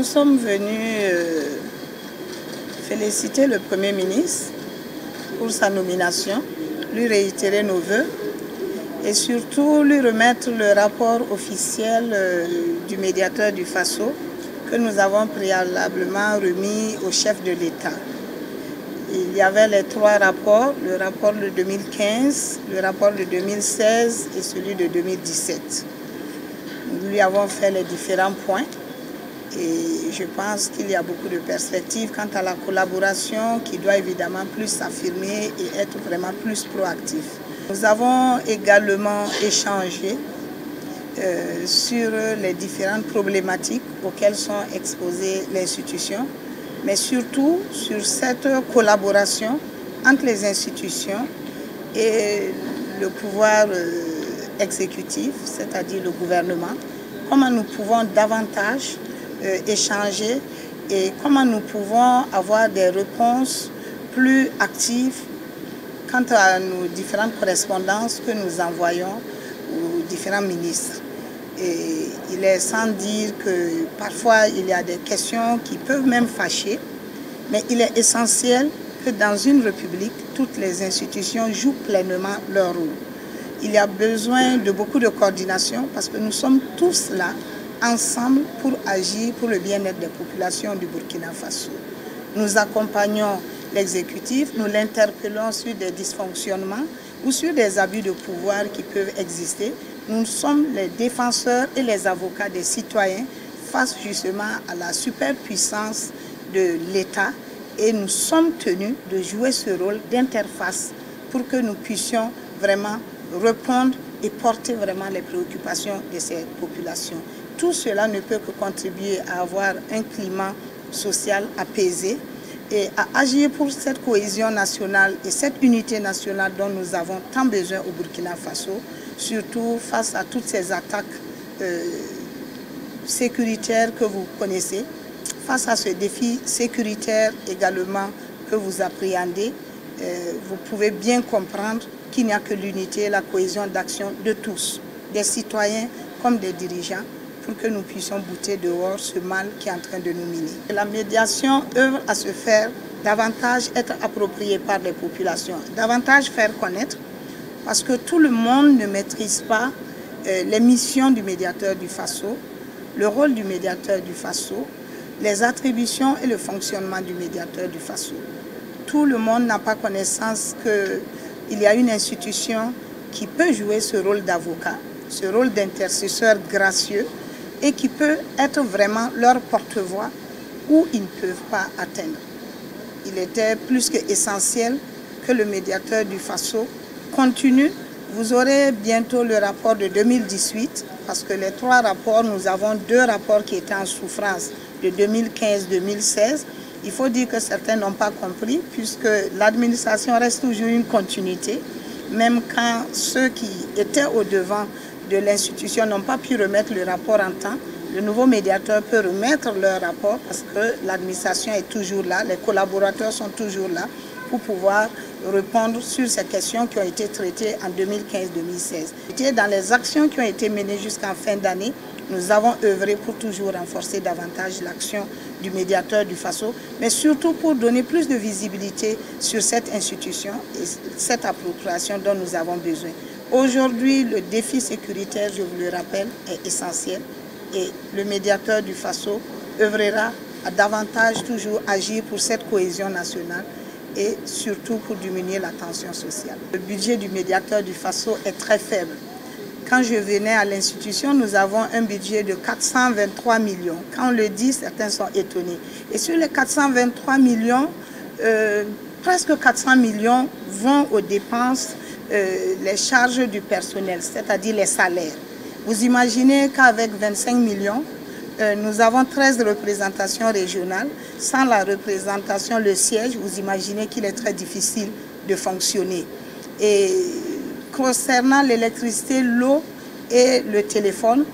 Nous sommes venus féliciter le Premier ministre pour sa nomination, lui réitérer nos vœux et surtout lui remettre le rapport officiel du médiateur du Faso que nous avons préalablement remis au chef de l'État. Il y avait les trois rapports, le rapport de 2015, le rapport de 2016 et celui de 2017. Nous lui avons fait les différents points et je pense qu'il y a beaucoup de perspectives quant à la collaboration qui doit évidemment plus s'affirmer et être vraiment plus proactif. Nous avons également échangé sur les différentes problématiques auxquelles sont exposées l'institution, mais surtout sur cette collaboration entre les institutions et le pouvoir exécutif, c'est-à-dire le gouvernement, comment nous pouvons davantage échanger et comment nous pouvons avoir des réponses plus actives quant à nos différentes correspondances que nous envoyons aux différents ministres. Et il est sans dire que parfois il y a des questions qui peuvent même fâcher, mais il est essentiel que dans une république, toutes les institutions jouent pleinement leur rôle. Il y a besoin de beaucoup de coordination parce que nous sommes tous là, ensemble, pour agir pour le bien-être des populations du Burkina Faso. Nous accompagnons l'exécutif, nous l'interpellons sur des dysfonctionnements ou sur des abus de pouvoir qui peuvent exister. Nous sommes les défenseurs et les avocats des citoyens face justement à la superpuissance de l'État et nous sommes tenus de jouer ce rôle d'interface pour que nous puissions vraiment répondre et porter vraiment les préoccupations de ces populations. Tout cela ne peut que contribuer à avoir un climat social apaisé et à agir pour cette cohésion nationale et cette unité nationale dont nous avons tant besoin au Burkina Faso, surtout face à toutes ces attaques sécuritaires que vous connaissez, face à ce défi sécuritaire également que vous appréhendez. Vous pouvez bien comprendre qu'il n'y a que l'unité et la cohésion d'action de tous, des citoyens comme des dirigeants, pour que nous puissions bouter dehors ce mal qui est en train de nous miner. La médiation œuvre à se faire davantage être appropriée par les populations, davantage faire connaître, parce que tout le monde ne maîtrise pas les missions du médiateur du Faso, le rôle du médiateur du Faso, les attributions et le fonctionnement du médiateur du Faso. Tout le monde n'a pas connaissance qu'il y a une institution qui peut jouer ce rôle d'avocat, ce rôle d'intercesseur gracieux et qui peut être vraiment leur porte-voix où ils ne peuvent pas atteindre. Il était plus qu'essentiel que le médiateur du Faso continue. Vous aurez bientôt le rapport de 2018 parce que les trois rapports, nous avons deux rapports qui étaient en souffrance de 2015-2016. Il faut dire que certains n'ont pas compris puisque l'administration reste toujours une continuité, même quand ceux qui étaient au devant de l'institution n'ont pas pu remettre le rapport en temps. Le nouveau médiateur peut remettre leur rapport parce que l'administration est toujours là, les collaborateurs sont toujours là pour pouvoir répondre sur ces questions qui ont été traitées en 2015-2016. Dans les actions qui ont été menées jusqu'en fin d'année, nous avons œuvré pour toujours renforcer davantage l'action du médiateur du Faso, mais surtout pour donner plus de visibilité sur cette institution et cette appropriation dont nous avons besoin. Aujourd'hui, le défi sécuritaire, je vous le rappelle, est essentiel et le médiateur du Faso œuvrera à davantage toujours agir pour cette cohésion nationale et surtout pour diminuer la tension sociale. Le budget du médiateur du Faso est très faible. Quand je venais à l'institution, nous avons un budget de 423 millions. Quand on le dit, certains sont étonnés. Et sur les 423 millions, presque 400 millions vont aux dépenses, les charges du personnel, c'est-à-dire les salaires. Vous imaginez qu'avec 25 millions, nous avons 13 représentations régionales. Sans la représentation, le siège, vous imaginez qu'il est très difficile de fonctionner. Et concernant l'électricité, l'eau et le téléphone,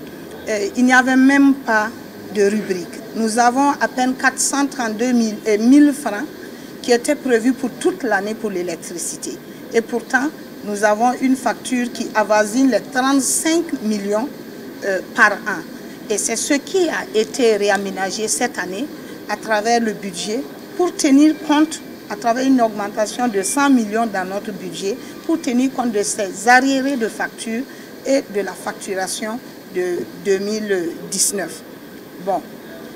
il n'y avait même pas de rubrique. Nous avons à peine 432 000 francs qui étaient prévus pour toute l'année pour l'électricité. Et pourtant, nous avons une facture qui avoisine les 35 millions par an. Et c'est ce qui a été réaménagé cette année à travers le budget pour tenir compte, à travers une augmentation de 100 millions dans notre budget, pour tenir compte de ces arriérés de factures et de la facturation de 2019. Bon,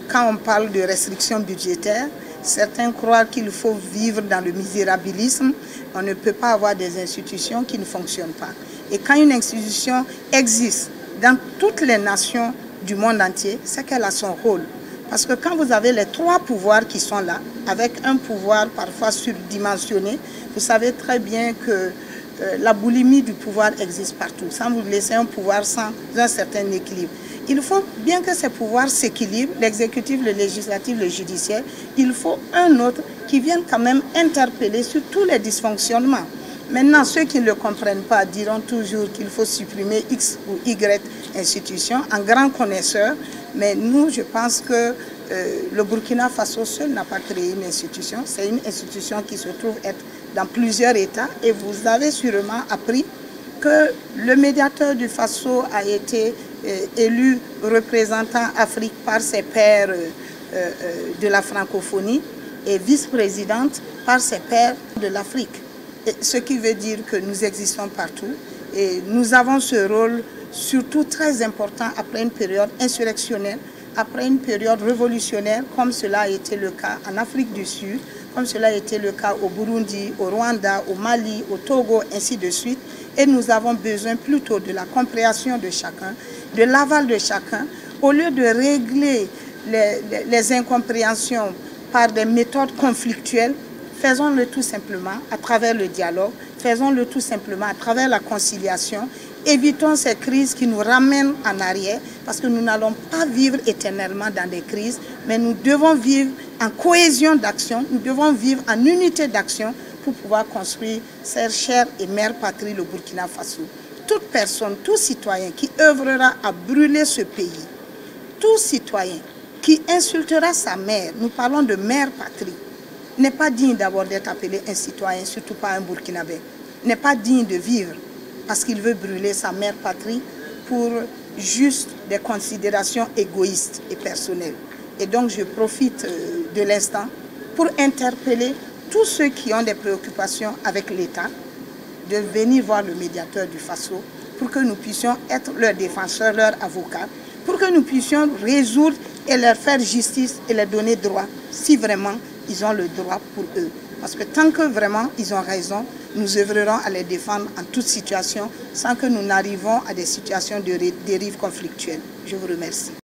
quand on parle de restrictions budgétaires, certains croient qu'il faut vivre dans le misérabilisme. On ne peut pas avoir des institutions qui ne fonctionnent pas. Et quand une institution existe dans toutes les nations du monde entier, c'est qu'elle a son rôle. Parce que quand vous avez les trois pouvoirs qui sont là, avec un pouvoir parfois surdimensionné, vous savez très bien que la boulimie du pouvoir existe partout. Sans vous laisser un pouvoir sans un certain équilibre. Il faut bien que ces pouvoirs s'équilibrent, l'exécutif, le législatif, le judiciaire, il faut un autre qui vienne quand même interpeller sur tous les dysfonctionnements. Maintenant, ceux qui ne le comprennent pas diront toujours qu'il faut supprimer X ou Y institutions, en grand connaisseur, mais nous, je pense que le Burkina Faso seul n'a pas créé une institution. C'est une institution qui se trouve être dans plusieurs États et vous avez sûrement appris que le médiateur du Faso a été élu représentant Afrique par ses pairs de la francophonie et vice-présidente par ses pairs de l'Afrique. Ce qui veut dire que nous existons partout et nous avons ce rôle surtout très important après une période insurrectionnelle, après une période révolutionnaire comme cela a été le cas en Afrique du Sud, comme cela a été le cas au Burundi, au Rwanda, au Mali, au Togo, ainsi de suite. Et nous avons besoin plutôt de la compréhension de chacun, de l'aval de chacun, au lieu de régler les incompréhensions par des méthodes conflictuelles. Faisons-le tout simplement à travers le dialogue, faisons-le tout simplement à travers la conciliation. Évitons ces crises qui nous ramènent en arrière parce que nous n'allons pas vivre éternellement dans des crises, mais nous devons vivre en cohésion d'action, nous devons vivre en unité d'action pour pouvoir construire cette chère et mère patrie, le Burkina Faso. Toute personne, tout citoyen qui œuvrera à brûler ce pays, tout citoyen qui insultera sa mère, nous parlons de mère patrie, n'est pas digne d'abord d'être appelé un citoyen, surtout pas un Burkinabé, n'est pas digne de vivre parce qu'il veut brûler sa mère patrie pour juste des considérations égoïstes et personnelles. Et donc je profite de l'instant pour interpeller tous ceux qui ont des préoccupations avec l'État de venir voir le médiateur du Faso pour que nous puissions être leurs défenseurs, leurs avocats, pour que nous puissions résoudre et leur faire justice et leur donner droit si vraiment ils ont le droit pour eux. Parce que tant que vraiment ils ont raison, nous œuvrerons à les défendre en toute situation sans que nous n'arrivons à des situations de dérive conflictuelle. Je vous remercie.